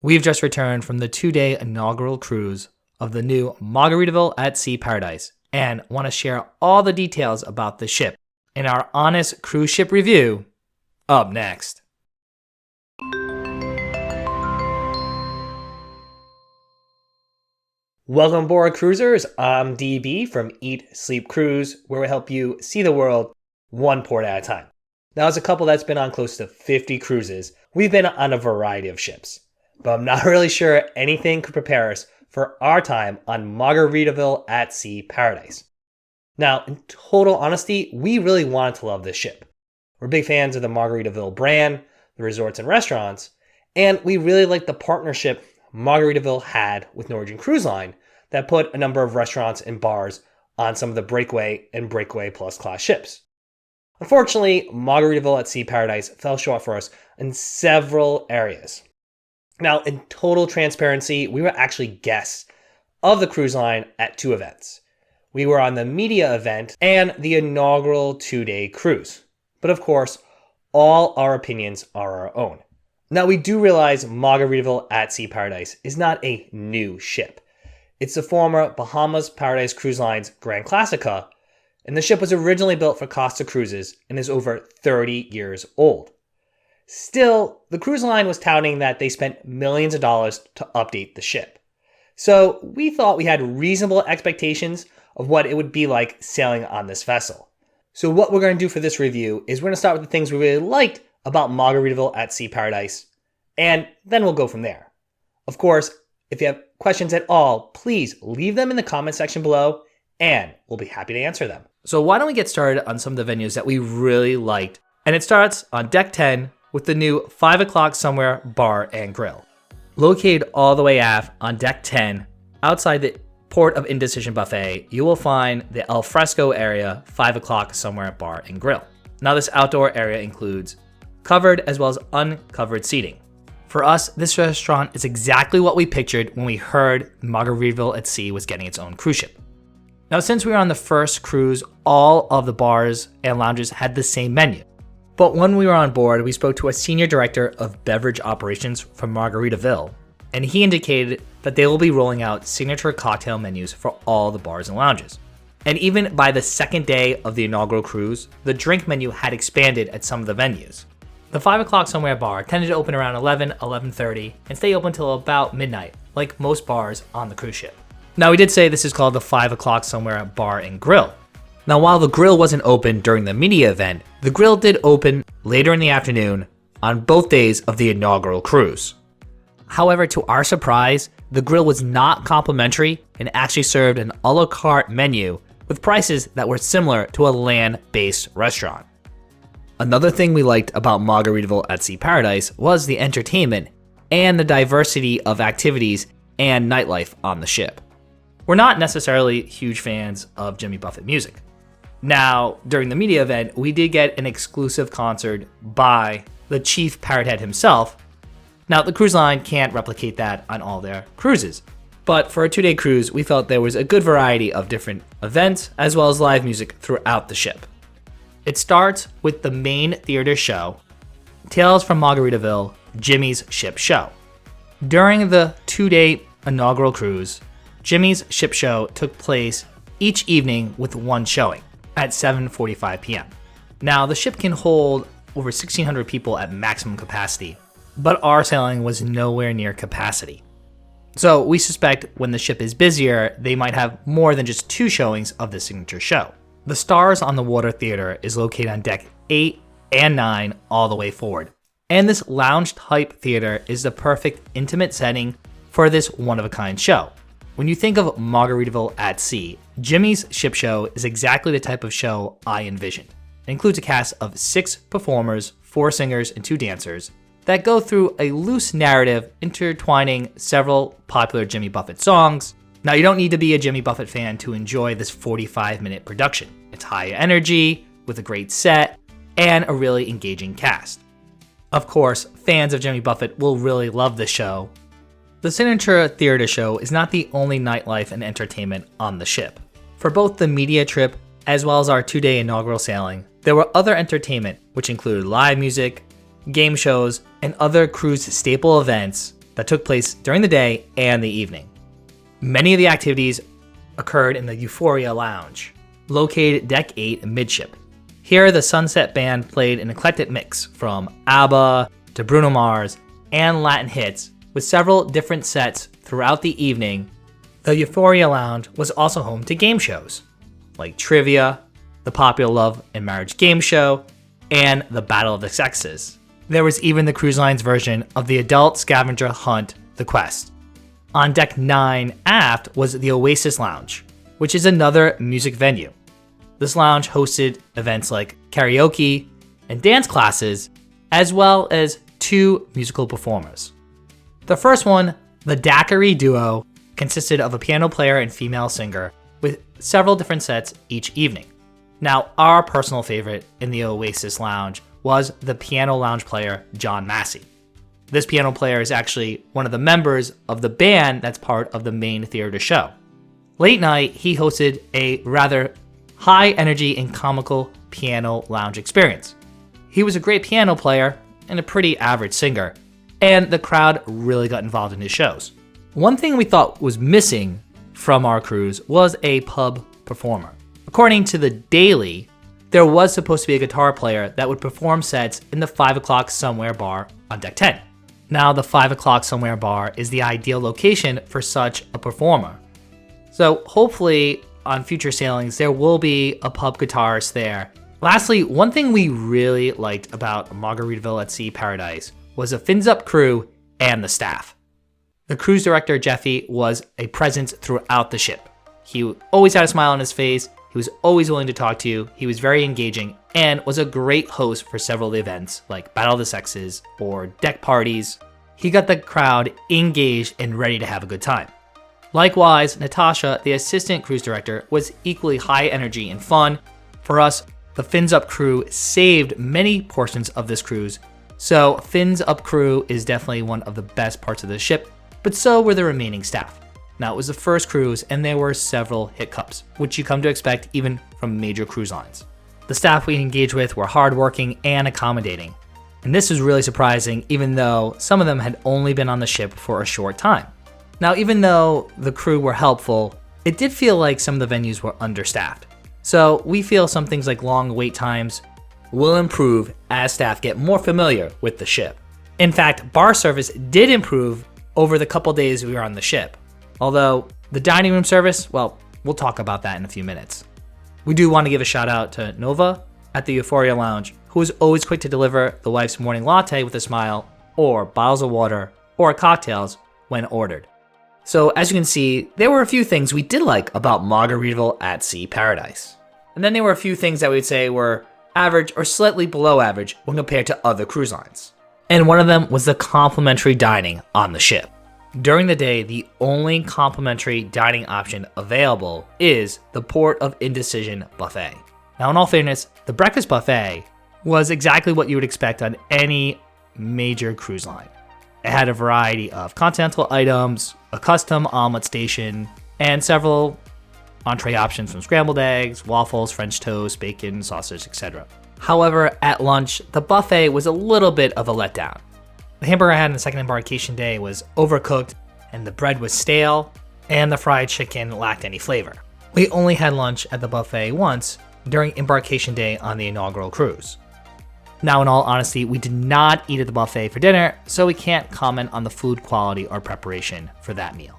We've just returned from the 2-day inaugural cruise of the new Margaritaville at Sea Paradise and want to share all the details about the ship in our honest cruise ship review up next. Welcome aboard, cruisers. I'm DB from Eat, Sleep, Cruise, where we help you see the world one port at a time. Now, as a couple that's been on close to 50 cruises, we've been on a variety of ships. But I'm not really sure anything could prepare us for our time on Margaritaville at Sea Paradise. Now, in total honesty, we really wanted to love this ship. We're big fans of the Margaritaville brand, the resorts and restaurants, and we really liked the partnership Margaritaville had with Norwegian Cruise Line that put a number of restaurants and bars on some of the Breakaway and Breakaway Plus class ships. Unfortunately, Margaritaville at Sea Paradise fell short for us in several areas. Now, in total transparency, we were actually guests of the cruise line at two events. We were on the media event and the inaugural 2-day cruise. But of course, all our opinions are our own. Now, we do realize Margaritaville at Sea Paradise is not a new ship. It's the former Bahamas Paradise Cruise Line's Grand Classica, and the ship was originally built for Costa Cruises and is over 30 years old. Still, the cruise line was touting that they spent millions of dollars to update the ship. So we thought we had reasonable expectations of what it would be like sailing on this vessel. So what we're going to do for this review is we're going to start with the things we really liked about Margaritaville at Sea Paradise, and then we'll go from there. Of course, if you have questions at all, please leave them in the comment section below, and we'll be happy to answer them. So why don't we get started on some of the venues that we really liked, and it starts on Deck 10, with the new 5 o'clock somewhere bar and grill. Located all the way aft on Deck 10, outside the Port of Indecision Buffet, you will find the al fresco area 5 o'clock somewhere bar and grill. Now, this outdoor area includes covered as well as uncovered seating. For us, this restaurant is exactly what we pictured when we heard Margaritaville at Sea was getting its own cruise ship. Now, since we were on the first cruise, all of the bars and lounges had the same menu. But when we were on board, we spoke to a senior director of beverage operations from Margaritaville, and he indicated that they will be rolling out signature cocktail menus for all the bars and lounges. And even by the second day of the inaugural cruise, the drink menu had expanded at some of the venues. The 5 o'clock somewhere bar tended to open around 11, 11:30, and stay open till about midnight, like most bars on the cruise ship. Now, we did say this is called the 5 o'clock somewhere bar and grill. Now, while the grill wasn't open during the media event, the grill did open later in the afternoon on both days of the inaugural cruise. However, to our surprise, the grill was not complimentary and actually served an a la carte menu with prices that were similar to a land-based restaurant. Another thing we liked about Margaritaville at Sea Paradise was the entertainment and the diversity of activities and nightlife on the ship. We're not necessarily huge fans of Jimmy Buffett music. Now, during the media event, we did get an exclusive concert by the chief parrot head himself. Now, the cruise line can't replicate that on all their cruises. But for a 2-day cruise, we felt there was a good variety of different events as well as live music throughout the ship. It starts with the main theater show, Tales from Margaritaville, Jimmy's Ship Show. During the 2-day inaugural cruise, Jimmy's Ship Show took place each evening with one showing at 7:45 p.m. Now, the ship can hold over 1,600 people at maximum capacity, but our sailing was nowhere near capacity. So we suspect when the ship is busier, they might have more than just 2 showings of the signature show. The Stars on the Water Theater is located on Deck 8 and 9 all the way forward. And this lounge-type theater is the perfect intimate setting for this one-of-a-kind show. When you think of Margaritaville at Sea, Jimmy's Ship Show is exactly the type of show I envisioned. It includes a cast of 6 performers, 4 singers, and 2 dancers that go through a loose narrative intertwining several popular Jimmy Buffett songs. Now, you don't need to be a Jimmy Buffett fan to enjoy this 45-minute production. It's high energy, with a great set, and a really engaging cast. Of course, fans of Jimmy Buffett will really love the show. The signature theater show is not the only nightlife and entertainment on the ship. For both the media trip as well as our 2-day inaugural sailing, there were other entertainment, which included live music, game shows, and other cruise staple events that took place during the day and the evening. Many of the activities occurred in the Euphoria Lounge, located Deck 8 midship. Here, the Sunset Band played an eclectic mix from ABBA to Bruno Mars and Latin hits with several different sets throughout the evening. The Euphoria Lounge was also home to game shows like Trivia, the popular Love and Marriage game show, and the Battle of the Sexes. There was even the cruise line's version of the adult scavenger hunt, The Quest. On Deck 9 aft was the Oasis Lounge, which is another music venue. This lounge hosted events like karaoke and dance classes, as well as 2 musical performers. The first one, the Daiquiri Duo, consisted of a piano player and female singer with several different sets each evening. Now, our personal favorite in the Oasis Lounge was the piano lounge player, John Massey. This piano player is actually one of the members of the band that's part of the main theater show. Late night, he hosted a rather high energy and comical piano lounge experience. He was a great piano player and a pretty average singer, and the crowd really got involved in his shows. One thing we thought was missing from our cruise was a pub performer. According to the Daily, there was supposed to be a guitar player that would perform sets in the 5 o'clock somewhere bar on Deck 10. Now, the 5 o'clock somewhere bar is the ideal location for such a performer. So hopefully on future sailings, there will be a pub guitarist there. Lastly, one thing we really liked about Margaritaville at Sea Paradise was the fins up crew and the staff. The cruise director, Jeffy, was a presence throughout the ship. He always had a smile on his face. He was always willing to talk to you. He was very engaging and was a great host for several of the events like Battle of the Sexes or deck parties. He got the crowd engaged and ready to have a good time. Likewise, Natasha, the assistant cruise director, was equally high energy and fun. For us, the Fins Up crew saved many portions of this cruise. So Fins Up crew is definitely one of the best parts of the ship, but so were the remaining staff. Now, it was the first cruise, and there were several hiccups, which you come to expect even from major cruise lines. The staff we engaged with were hardworking and accommodating, and this was really surprising even though some of them had only been on the ship for a short time. Now, even though the crew were helpful, it did feel like some of the venues were understaffed. So we feel some things like long wait times will improve as staff get more familiar with the ship. In fact, bar service did improve over the couple days we were on the ship. Although the dining room service, well, we'll talk about that in a few minutes. We do want to give a shout out to Nova at the Euphoria Lounge, who is always quick to deliver the wife's morning latte with a smile, or bottles of water, or cocktails when ordered. So as you can see, there were a few things we did like about Margaritaville at Sea Paradise. And then there were a few things that we'd say were average or slightly below average when compared to other cruise lines. And one of them was the complimentary dining on the ship. During the day, the only complimentary dining option available is the Port of Indecision buffet. Now, in all fairness, the breakfast buffet was exactly what you would expect on any major cruise line. It had a variety of continental items, a custom omelet station, and several entree options from scrambled eggs, waffles, French toast, bacon, sausage, etc. However, at lunch, the buffet was a little bit of a letdown. The hamburger I had on the second embarkation day was overcooked, and the bread was stale, and the fried chicken lacked any flavor. We only had lunch at the buffet once during embarkation day on the inaugural cruise. Now, in all honesty, we did not eat at the buffet for dinner, so we can't comment on the food quality or preparation for that meal.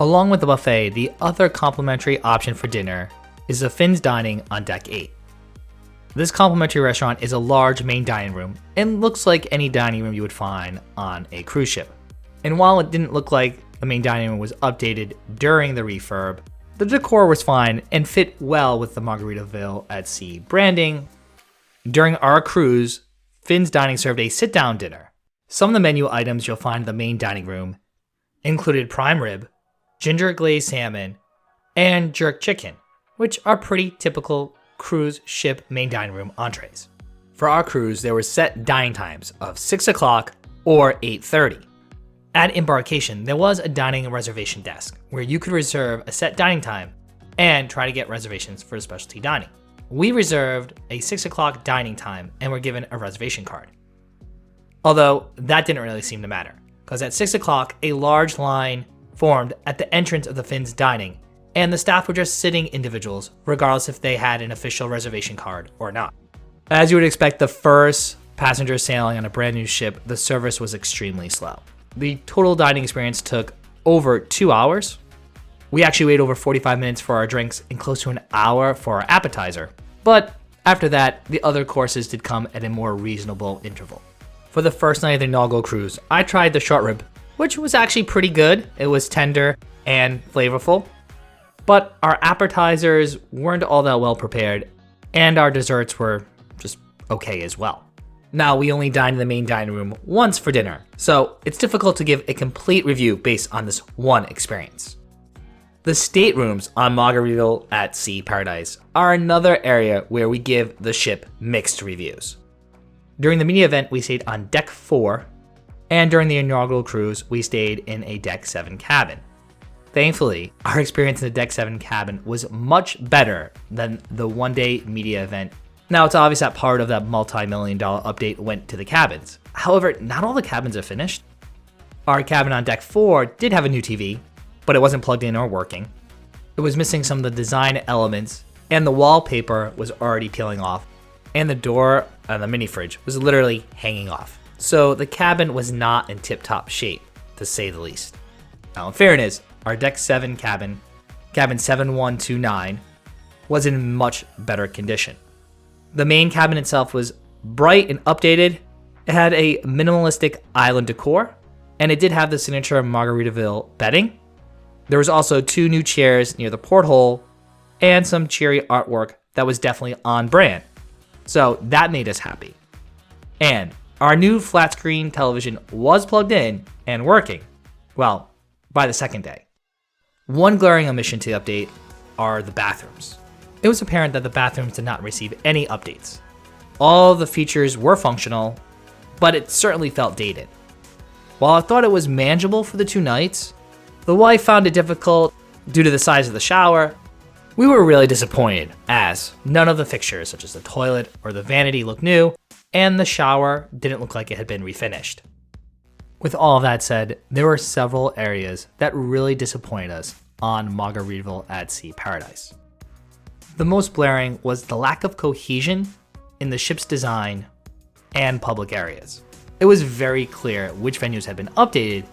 Along with the buffet, the other complimentary option for dinner is the Fins Dining on Deck 8. This complimentary restaurant is a large main dining room and looks like any dining room you would find on a cruise ship. And while it didn't look like the main dining room was updated during the refurb, the decor was fine and fit well with the Margaritaville at Sea branding. During our cruise, Fins Dining served a sit-down dinner. Some of the menu items you'll find in the main dining room included prime rib, ginger glazed salmon, and jerk chicken, which are pretty typical cruise ship main dining room entrees. For our cruise, there were set dining times of 6 o'clock or 8:30. At embarkation, there was a dining and reservation desk where you could reserve a set dining time and try to get reservations for specialty dining. We reserved a 6 o'clock dining time and were given a reservation card. Although that didn't really seem to matter, because at 6 o'clock, a large line formed at the entrance of the Finn's dining, and the staff were just sitting individuals, regardless if they had an official reservation card or not. As you would expect, the first passenger sailing on a brand new ship, the service was extremely slow. The total dining experience took over 2 hours. We actually waited over 45 minutes for our drinks and close to an hour for our appetizer. But after that, the other courses did come at a more reasonable interval. For the first night of the inaugural cruise, I tried the short rib, which was actually pretty good. It was tender and flavorful. But our appetizers weren't all that well prepared, and our desserts were just okay as well. Now, we only dined in the main dining room once for dinner, so it's difficult to give a complete review based on this one experience. The staterooms on Margaritaville at Sea Paradise are another area where we give the ship mixed reviews. During the media event, we stayed on Deck 4, and during the inaugural cruise, we stayed in a Deck 7 cabin. Thankfully, our experience in the Deck 7 cabin was much better than the one-day media event. Now, it's obvious that part of that multi-million-dollar update went to the cabins. However, not all the cabins are finished. Our cabin on Deck 4 did have a new TV, but it wasn't plugged in or working. It was missing some of the design elements, and the wallpaper was already peeling off, and the door on the mini fridge was literally hanging off. So the cabin was not in tip-top shape, to say the least. Now, in fairness, our Deck 7 cabin 7129, was in much better condition. The main cabin itself was bright and updated. It had a minimalistic island decor, and it did have the signature Margaritaville bedding. There was also 2 new chairs near the porthole and some cheery artwork that was definitely on brand. So that made us happy. And our new flat screen television was plugged in and working, well, by the second day. One glaring omission to the update are the bathrooms. It was apparent that the bathrooms did not receive any updates. All the features were functional, but it certainly felt dated. While I thought it was manageable for the 2 nights, the wife found it difficult due to the size of the shower. We were really disappointed, as none of the fixtures, such as the toilet or the vanity, looked new, and the shower didn't look like it had been refinished. With all of that said, there were several areas that really disappointed us on Margaritaville at Sea Paradise. The most blaring was the lack of cohesion in the ship's design and public areas. It was very clear which venues had been updated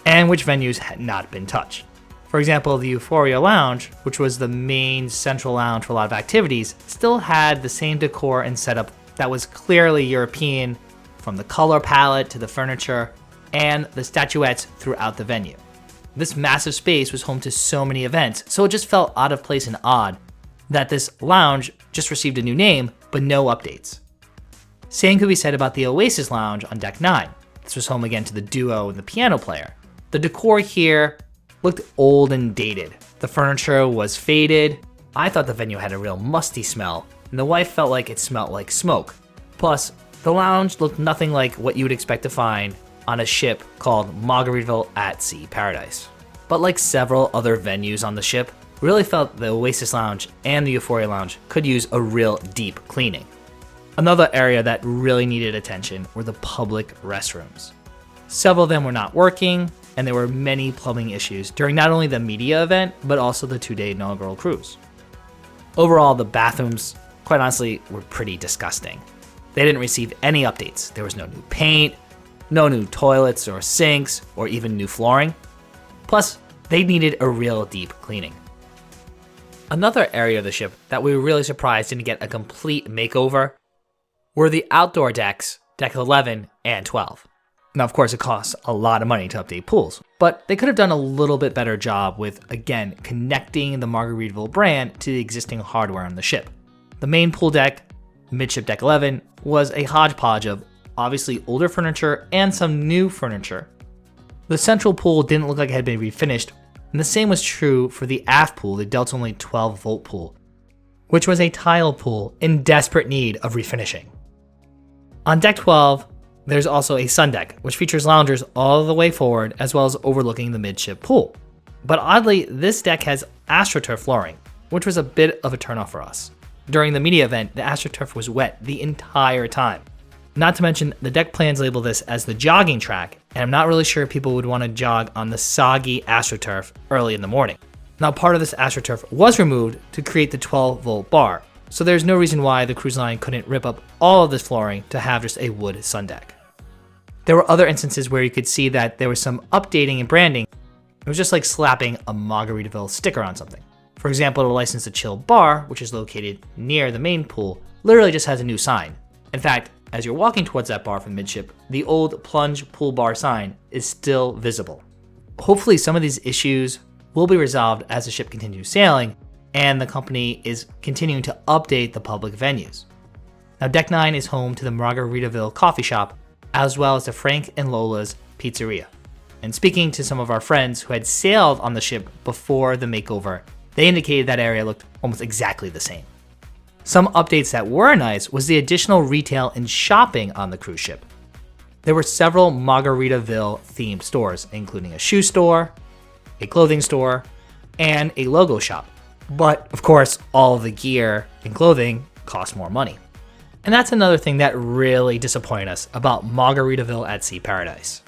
and which venues had not been touched. For example, the Euphoria Lounge, which was the main central lounge for a lot of activities, still had the same decor and setup that was clearly European, from the color palette to the furniture and the statuettes throughout the venue. This massive space was home to so many events, so it just felt out of place and odd that this lounge just received a new name, but no updates. Same could be said about the Oasis Lounge on Deck 9. This was home again to the duo and the piano player. The decor here looked old and dated. The furniture was faded. I thought the venue had a real musty smell, and the wife felt like it smelled like smoke. Plus, the lounge looked nothing like what you would expect to find on a ship called Margaritaville at Sea Paradise. But like several other venues on the ship, really felt the Oasis Lounge and the Euphoria Lounge could use a real deep cleaning. Another area that really needed attention were the public restrooms. Several of them were not working, and there were many plumbing issues during not only the media event, but also the 2-day inaugural cruise. Overall, the bathrooms, quite honestly, were pretty disgusting. They didn't receive any updates. There was no new paint, no new toilets or sinks, or even new flooring. Plus, they needed a real deep cleaning. Another area of the ship that we were really surprised didn't get a complete makeover were the outdoor decks, Deck 11 and 12. Now, of course, it costs a lot of money to update pools, but they could have done a little bit better job with, again, connecting the Margaritaville brand to the existing hardware on the ship. The main pool deck, midship Deck 11, was a hodgepodge of obviously older furniture and some new furniture. The central pool didn't look like it had been refinished, and the same was true for the aft pool, the Delta Only 12-volt pool, which was a tile pool in desperate need of refinishing. On Deck 12, there's also a sun deck, which features loungers all the way forward as well as overlooking the midship pool. But oddly, this deck has AstroTurf flooring, which was a bit of a turnoff for us. During the media event, the AstroTurf was wet the entire time. Not to mention, the deck plans label this as the jogging track, and I'm not really sure people would want to jog on the soggy AstroTurf early in the morning. Now, part of this AstroTurf was removed to create the 12-volt bar, so there's no reason why the cruise line couldn't rip up all of this flooring to have just a wood sun deck. There were other instances where you could see that there was some updating and branding. It was just like slapping a Margaritaville sticker on something. For example, the License to Chill bar, which is located near the main pool, literally just has a new sign. In fact, as you're walking towards that bar from midship, the old plunge pool bar sign is still visible. Hopefully some of these issues will be resolved as the ship continues sailing and the company is continuing to update the public venues. Now, Deck 9 is home to the Margaritaville coffee shop, as well as the Frank and Lola's pizzeria. And speaking to some of our friends who had sailed on the ship before the makeover, they indicated that area looked almost exactly the same. Some updates that were nice was the additional retail and shopping on the cruise ship. There were several Margaritaville themed stores, including a shoe store, a clothing store, and a logo shop. But of course, all of the gear and clothing cost more money. And that's another thing that really disappointed us about Margaritaville at Sea Paradise.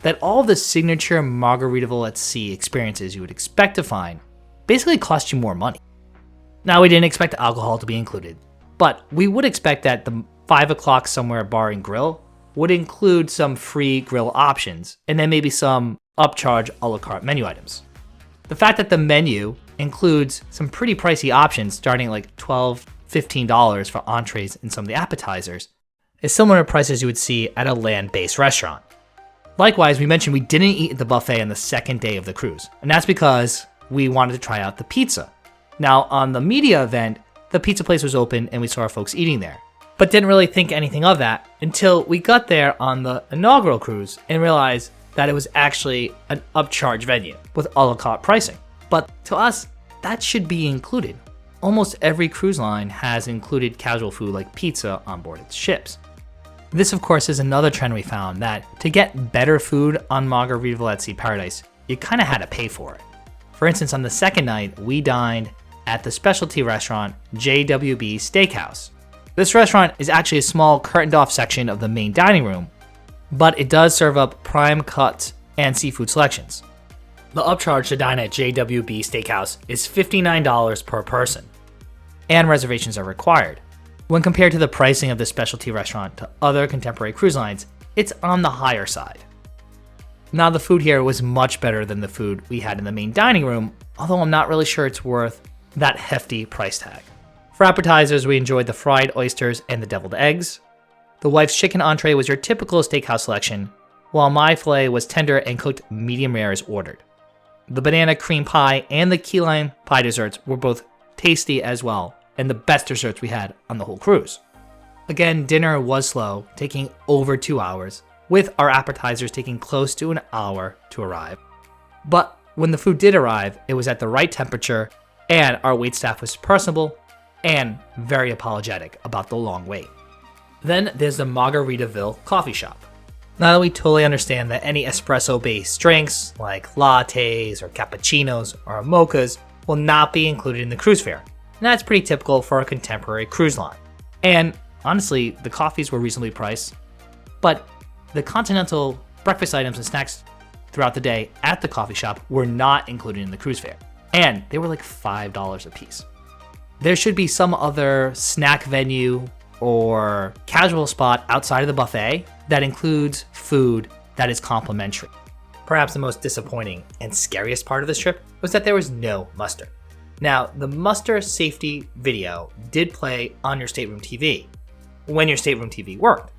That all of the signature Margaritaville at Sea experiences you would expect to find basically cost you more money. Now, we didn't expect alcohol to be included, but we would expect that the 5 o'clock somewhere bar and grill would include some free grill options and then maybe some upcharge a la carte menu items. The fact that the menu includes some pretty pricey options starting at like $12, $15 for entrees and some of the appetizers is similar to prices you would see at a land-based restaurant. Likewise, we mentioned we didn't eat at the buffet on the second day of the cruise, and that's because we wanted to try out the pizza. Now, on the media event, the pizza place was open and we saw our folks eating there, but didn't really think anything of that until we got there on the inaugural cruise and realized that it was actually an upcharge venue with a la carte pricing. But to us, that should be included. Almost every cruise line has included casual food like pizza on board its ships. This, of course, is another trend we found, that to get better food on Margaritaville at Sea Paradise, you kind of had to pay for it. For instance, on the second night, we dined at the specialty restaurant JWB Steakhouse. This restaurant is actually a small curtained-off section of the main dining room, but it does serve up prime cuts and seafood selections. The upcharge to dine at JWB Steakhouse is $59 per person, and reservations are required. When compared to the pricing of this specialty restaurant to other contemporary cruise lines, it's on the higher side. Now, the food here was much better than the food we had in the main dining room, although I'm not really sure it's worth that hefty price tag. For appetizers, we enjoyed the fried oysters and the deviled eggs. The wife's chicken entree was your typical steakhouse selection, while my filet was tender and cooked medium rare as ordered. The banana cream pie and the key lime pie desserts were both tasty as well, and the best desserts we had on the whole cruise. Again, dinner was slow, taking over 2 hours, with our appetizers taking close to an hour to arrive. But when the food did arrive, it was at the right temperature, and our waitstaff was personable and very apologetic about the long wait. Then there's the Margaritaville coffee shop. Now that we totally understand that any espresso-based drinks like lattes or cappuccinos or mochas will not be included in the cruise fare, and that's pretty typical for a contemporary cruise line. And honestly, the coffees were reasonably priced, but the continental breakfast items and snacks throughout the day at the coffee shop were not included in the cruise fare, and they were like $5 a piece. There should be some other snack venue or casual spot outside of the buffet that includes food that is complimentary. Perhaps the most disappointing and scariest part of this trip was that there was no muster. Now, the muster safety video did play on your stateroom TV when your stateroom TV worked.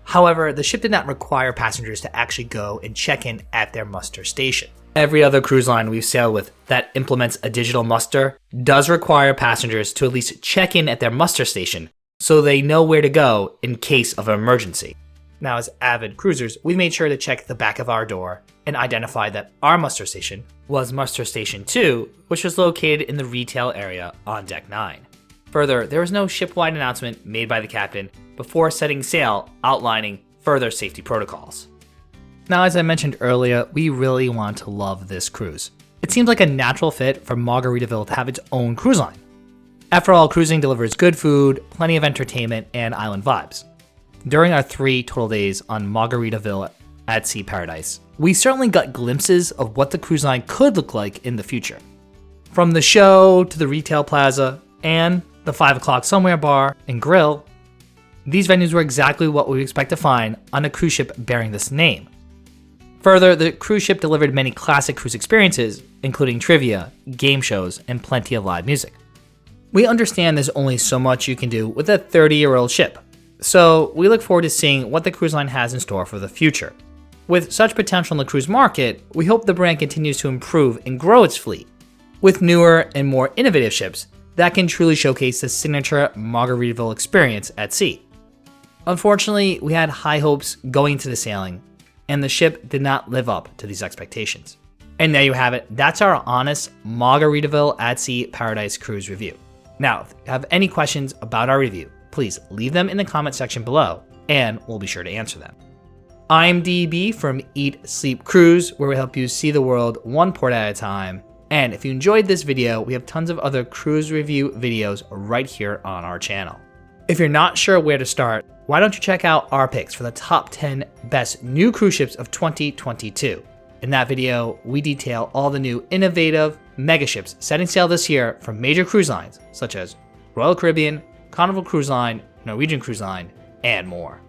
However, the ship did not require passengers to actually go and check in at their muster station. Every other cruise line we've sailed with that implements a digital muster does require passengers to at least check in at their muster station so they know where to go in case of an emergency. Now, as avid cruisers, we made sure to check the back of our door and identify that our muster station was muster station 2, which was located in the retail area on Deck 9. Further, there was no ship-wide announcement made by the captain before setting sail outlining further safety protocols. Now, as I mentioned earlier, we really want to love this cruise. It seems like a natural fit for Margaritaville to have its own cruise line. After all, cruising delivers good food, plenty of entertainment, and island vibes. During our 3 total days on Margaritaville at Sea Paradise, we certainly got glimpses of what the cruise line could look like in the future. From the show to the retail plaza and the 5 o'clock somewhere bar and grill, these venues were exactly what we expect to find on a cruise ship bearing this name. Further, the cruise ship delivered many classic cruise experiences, including trivia, game shows, and plenty of live music. We understand there's only so much you can do with a 30-year-old ship, so we look forward to seeing what the cruise line has in store for the future. With such potential in the cruise market, we hope the brand continues to improve and grow its fleet, with newer and more innovative ships that can truly showcase the signature Margaritaville experience at sea. Unfortunately, we had high hopes going into the sailing, and the ship did not live up to these expectations. And there you have it. That's our honest Margaritaville at Sea Paradise cruise review. Now, if you have any questions about our review, please leave them in the comment section below, and we'll be sure to answer them. I'm DB from Eat, Sleep, Cruise, where we help you see the world one port at a time. And if you enjoyed this video, we have tons of other cruise review videos right here on our channel. If you're not sure where to start, why don't you check out our picks for the top 10 best new cruise ships of 2022. In that video, we detail all the new innovative mega ships setting sail this year from major cruise lines such as Royal Caribbean, Carnival Cruise Line, Norwegian Cruise Line, and more.